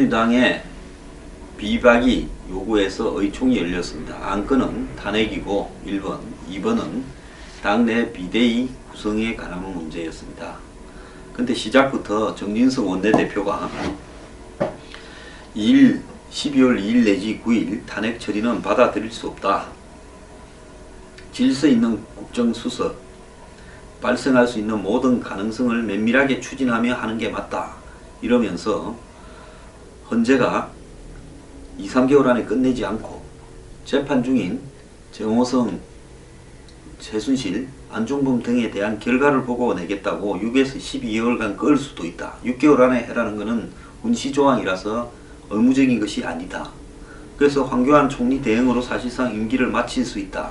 새누리당의 비박이 요구해서 의총이 열렸습니다. 안건은 탄핵이고 1번, 2번은 당내 비대위 구성에 관한 문제였습니다. 근데 시작부터 정진석 원내대표가 12월 2일 내지 9일 탄핵 처리는 받아들일 수 없다. 질서 있는 국정수습, 발생할 수 있는 모든 가능성을 면밀하게 추진하며 하는 게 맞다. 이러면서 헌재가 2, 3개월 안에 끝내지 않고 재판 중인 정호성, 최순실, 안종범 등에 대한 결과를 보고 내겠다고 6에서 12개월간 끌 수도 있다. 6개월 안에 해라는 것은 운시조항이라서 의무적인 것이 아니다. 그래서 황교안 총리 대행으로 사실상 임기를 마칠 수 있다.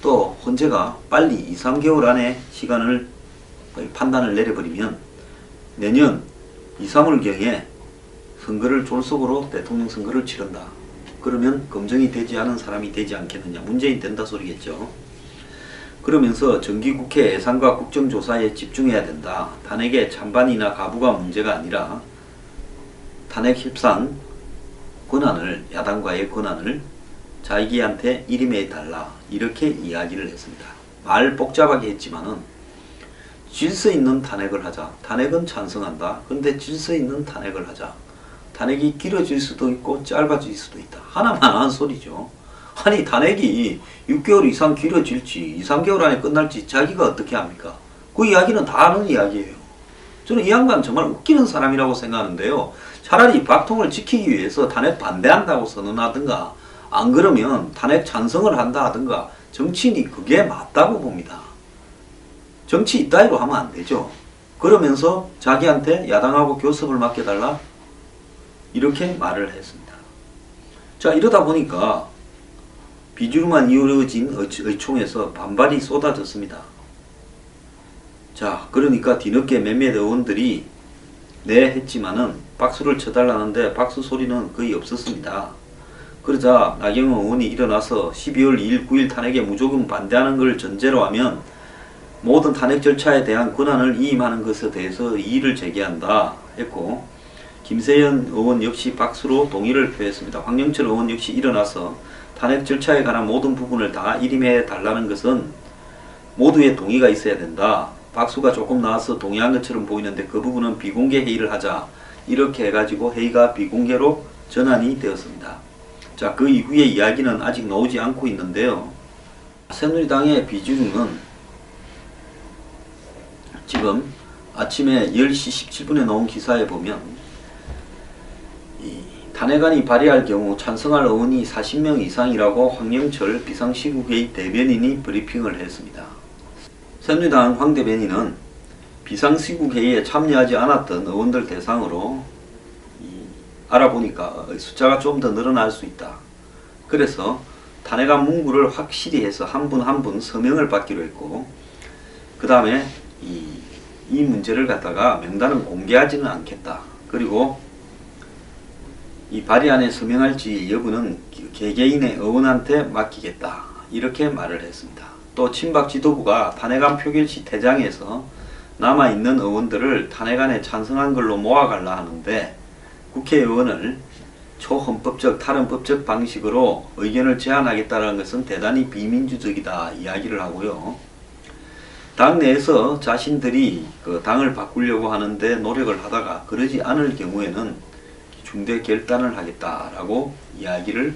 또 헌재가 빨리 2, 3개월 안에 시간을 판단을 내려버리면 내년 2, 3월경에 선거를 졸속으로 대통령 선거를 치른다. 그러면 검증이 되지 않은 사람이 되지 않겠느냐. 문재인 된다 소리겠죠. 그러면서 정기국회 예산과 국정조사에 집중해야 된다. 탄핵의 찬반이나 가부가 문제가 아니라 탄핵 협상 권한을, 야당과의 권한을 자기한테 일임해 달라. 이렇게 이야기를 했습니다. 말 복잡하게 했지만은 질서 있는 탄핵을 하자. 탄핵은 찬성한다. 근데 질서 있는 탄핵을 하자. 탄핵이 길어질 수도 있고 짧아질 수도 있다. 하나만 한 소리죠. 아니 탄핵이 6개월 이상 길어질지 2, 3개월 안에 끝날지 자기가 어떻게 합니까? 그 이야기는 다 아는 이야기예요. 저는 이 양반 정말 웃기는 사람이라고 생각하는데요. 차라리 박통을 지키기 위해서 탄핵 반대한다고 선언하든가 안 그러면 탄핵 찬성을 한다 하든가 정치인이 그게 맞다고 봅니다. 정치 이따위로 하면 안 되죠. 그러면서 자기한테 야당하고 교섭을 맡겨달라 이렇게 말을 했습니다. 자, 이러다 보니까 비주류만 이루어진 의총에서 반발이 쏟아졌습니다. 자, 그러니까 뒤늦게 몇몇 의원들이 네 했지만은 박수를 쳐달라는데 박수 소리는 거의 없었습니다. 그러자 나경원 의원이 일어나서 12월 2일, 9일 탄핵에 무조건 반대하는 걸 전제로 하면 모든 탄핵 절차에 대한 권한을 위임하는 것에 대해서 이의를 제기한다 했고, 김세연 의원 역시 박수로 동의를 표했습니다. 황영철 의원 역시 일어나서 탄핵 절차에 관한 모든 부분을 다 일임해 달라는 것은 모두의 동의가 있어야 된다. 박수가 조금 나와서 동의한 것처럼 보이는데 그 부분은 비공개 회의를 하자. 이렇게 해가지고 회의가 비공개로 전환이 되었습니다. 자, 그 이후의 이야기는 아직 나오지 않고 있는데요. 새누리당의 비주류는 지금 아침에 10시 17분에 나온 기사에 보면 이 탄핵안이 발의할 경우 찬성할 의원이 40명 이상이라고 황영철 비상시국회의 대변인이 브리핑을 했습니다. 새누리당 황 대변인은 비상시국회의에 참여하지 않았던 의원들 대상으로 알아보니까 숫자가 좀 더 늘어날 수 있다. 그래서 탄핵안 문구를 확실히 해서 한 분 한 분 서명을 받기로 했고, 그 다음에 이 문제를 갖다가 명단은 공개하지는 않겠다. 그리고 이 발의안에 서명할지 여부는 개개인의 의원한테 맡기겠다. 이렇게 말을 했습니다. 또 친박 지도부가 탄핵안 표결 시 퇴장해서 남아있는 의원들을 탄핵안에 찬성한 걸로 모아가려 하는데 국회의원을 초헌법적, 탈헌법적 방식으로 의견을 제안하겠다는 것은 대단히 비민주적이다 이야기를 하고요. 당내에서 자신들이 그 당을 바꾸려고 하는데 노력을 하다가 그러지 않을 경우에는 중대 결단을 하겠다라고 이야기를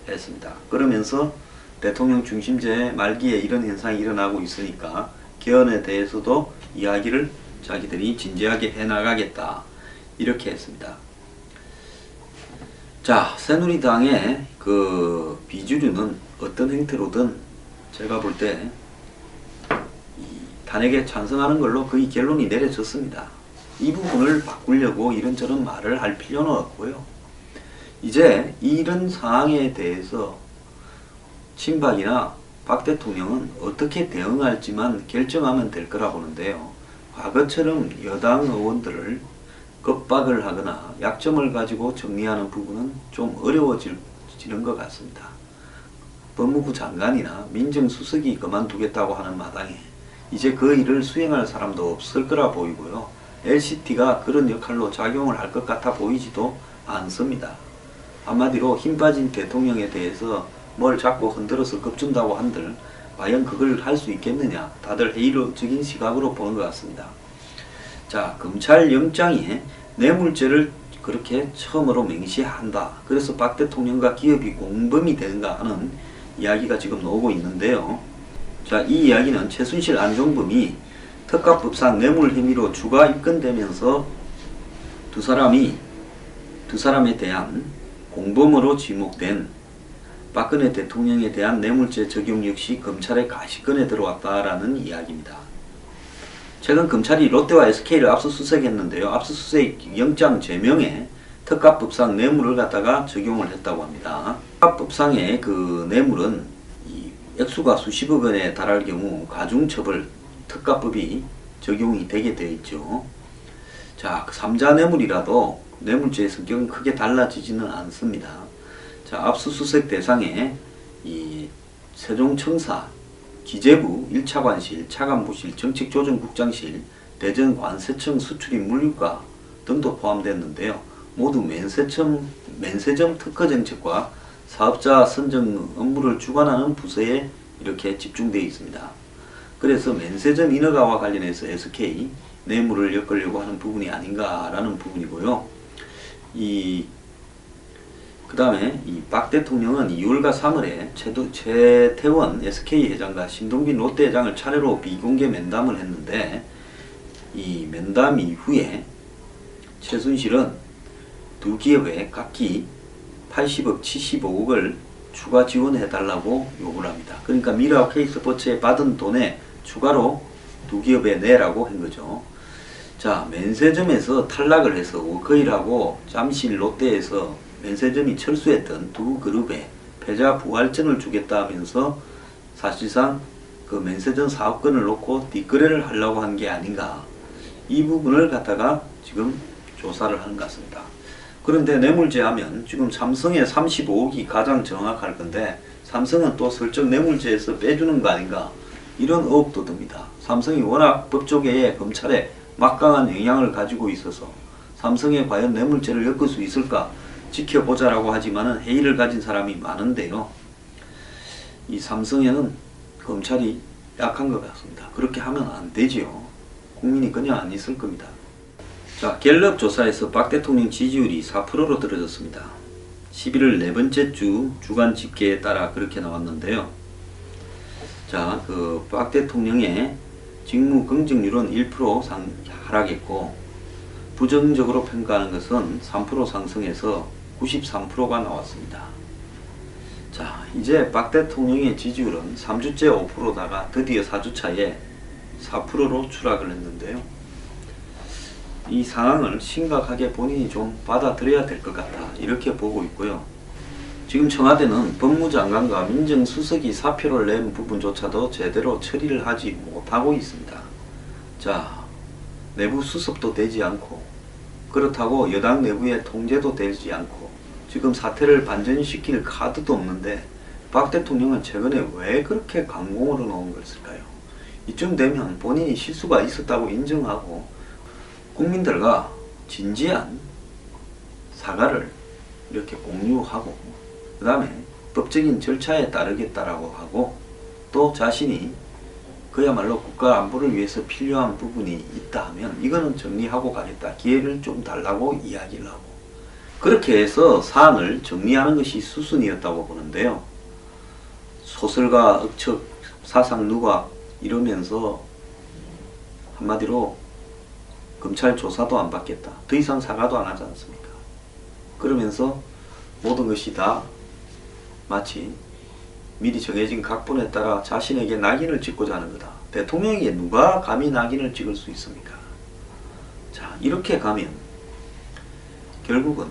했습니다. 그러면서 대통령 중심제 말기에 이런 현상이 일어나고 있으니까 개헌에 대해서도 이야기를 자기들이 진지하게 해나가겠다 이렇게 했습니다. 자, 새누리당의 그 비주류는 어떤 형태로든 제가 볼 때 탄핵에 찬성하는 걸로 거의 결론이 내려졌습니다. 이 부분을 바꾸려고 이런저런 말을 할 필요는 없고요. 이제 이런 상황에 대해서 친박이나 박 대통령은 어떻게 대응할지만 결정하면 될 거라 보는데요. 과거처럼 여당 의원들을 겁박을 하거나 약점을 가지고 정리하는 부분은 좀 어려워지는 것 같습니다. 법무부 장관이나 민정수석이 그만두겠다고 하는 마당에 이제 그 일을 수행할 사람도 없을 거라 보이고요. LCT가 그런 역할로 작용을 할 것 같아 보이지도 않습니다. 한마디로 힘 빠진 대통령에 대해서 뭘 자꾸 흔들어서 겁준다고 한들 과연 그걸 할 수 있겠느냐, 다들 회의적인 시각으로 보는 것 같습니다. 자, 검찰 영장에 뇌물죄를 그렇게 처음으로 맹시한다. 그래서 박 대통령과 기업이 공범이 되는가 하는 이야기가 지금 나오고 있는데요. 자, 이 이야기는 최순실 안종범이 특가법상 뇌물 혐의로 추가 입건되면서 두 사람에 대한 공범으로 지목된 박근혜 대통령에 대한 뇌물죄 적용 역시 검찰의 가시권에 들어왔다라는 이야기입니다. 최근 검찰이 롯데와 SK를 압수수색했는데요. 압수수색 영장 제명에 특가법상 뇌물을 갖다가 적용을 했다고 합니다. 특가법상의 그 뇌물은 이 액수가 수십억 원에 달할 경우 가중처벌 특가법이 적용이 되게 되어 있죠. 자, 그 3자 뇌물이라도 뇌물죄의 성격은 크게 달라지지는 않습니다. 자, 압수수색 대상에 이 세종청사, 기재부 1차관실, 차관부실, 정책조정국장실, 대전관세청 수출입 물류과 등도 포함됐는데요. 모두 면세점 특허정책과 사업자 선정 업무를 주관하는 부서에 이렇게 집중되어 있습니다. 그래서 면세점 인허가와 관련해서 SK 뇌물을 엮으려고 하는 부분이 아닌가라는 부분이고요. 그 다음에 이 박 대통령은 2월과 3월에 최태원 SK 회장과 신동빈 롯데 회장을 차례로 비공개 면담을 했는데, 이 면담 이후에 최순실은 두 기업에 각기 80억, 75억을 추가 지원해달라고 요구를 합니다. 그러니까 미라와 K스포츠에 받은 돈에 추가로 두 기업에 내라고 한 거죠. 자, 면세점에서 탈락을 해서 워커힐하고 잠실 롯데에서 면세점이 철수했던 두 그룹에 패자 부활전을 주겠다 하면서 사실상 그 면세점 사업권을 놓고 뒷거래를 하려고 한 게 아닌가, 이 부분을 갖다가 지금 조사를 하는 것 같습니다. 그런데 뇌물죄 하면 지금 삼성의 35억이 가장 정확할 건데 삼성은 또 슬쩍 뇌물죄에서 빼주는 거 아닌가, 이런 의혹도 듭니다. 삼성이 워낙 법조계에 검찰에 막강한 영향을 가지고 있어서 삼성에 과연 뇌물죄를 엮을 수 있을까 지켜보자라고 하지만은 회의를 가진 사람이 많은데요. 이 삼성에는 검찰이 약한 것 같습니다. 그렇게 하면 안 되지요. 국민이 그냥 안 있을 겁니다. 자, 갤럽 조사에서 박 대통령 지지율이 4%로 떨어졌습니다. 11월 네 번째 주 주간 집계에 따라 그렇게 나왔는데요. 자, 그 박 대통령의 직무 긍정률은 1% 하락했고 부정적으로 평가하는 것은 3% 상승해서 93%가 나왔습니다. 자, 이제 박 대통령의 지지율은 3주째 5%다가 드디어 4주차에 4%로 추락을 했는데요. 이 상황을 심각하게 본인이 좀 받아들여야 될 것 같다, 이렇게 보고 있고요. 지금 청와대는 법무장관과 민정수석이 사표를 낸 부분조차도 제대로 처리를 하지 못하고 있습니다. 자, 내부 수습도 되지 않고, 그렇다고 여당 내부의 통제도 되지 않고, 지금 사태를 반전시킬 카드도 없는데 박 대통령은 최근에 왜 그렇게 강공으로 나온 것일까요? 이쯤 되면 본인이 실수가 있었다고 인정하고 국민들과 진지한 사과를 이렇게 공유하고, 그 다음에 법적인 절차에 따르겠다라고 하고, 또 자신이 그야말로 국가 안보를 위해서 필요한 부분이 있다 하면 이거는 정리하고 가겠다, 기회를 좀 달라고 이야기를 하고, 그렇게 해서 사안을 정리하는 것이 수순이었다고 보는데요. 소설가, 억척, 사상 누각 이러면서 한마디로 검찰 조사도 안 받겠다, 더 이상 사과도 안 하지 않습니까? 그러면서 모든 것이 다 마치 미리 정해진 각본에 따라 자신에게 낙인을 찍고자 하는 거다. 대통령에게 누가 감히 낙인을 찍을 수 있습니까? 자, 이렇게 가면 결국은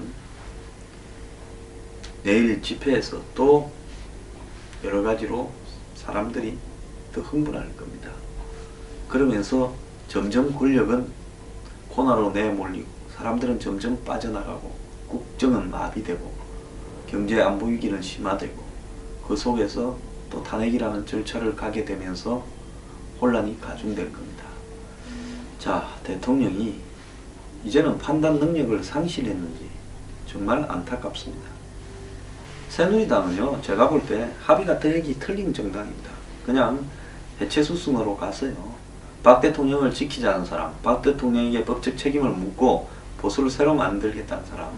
내일 집회에서 또 여러 가지로 사람들이 더 흥분할 겁니다. 그러면서 점점 권력은 코너로 내몰리고 사람들은 점점 빠져나가고 국정은 마비되고 경제 안보 위기는 심화되고 그 속에서 또 탄핵이라는 절차를 가게 되면서 혼란이 가중될 겁니다. 자, 대통령이 이제는 판단 능력을 상실했는지 정말 안타깝습니다. 새누리당은요, 제가 볼 때 합의가 되기 틀린 정당입니다. 그냥 해체수순으로 가서요, 박 대통령을 지키지 않은 사람, 박 대통령에게 법적 책임을 묻고 보수를 새로 만들겠다는 사람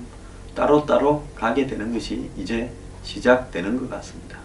따로따로 가게 되는 것이 이제 시작되는 것 같습니다.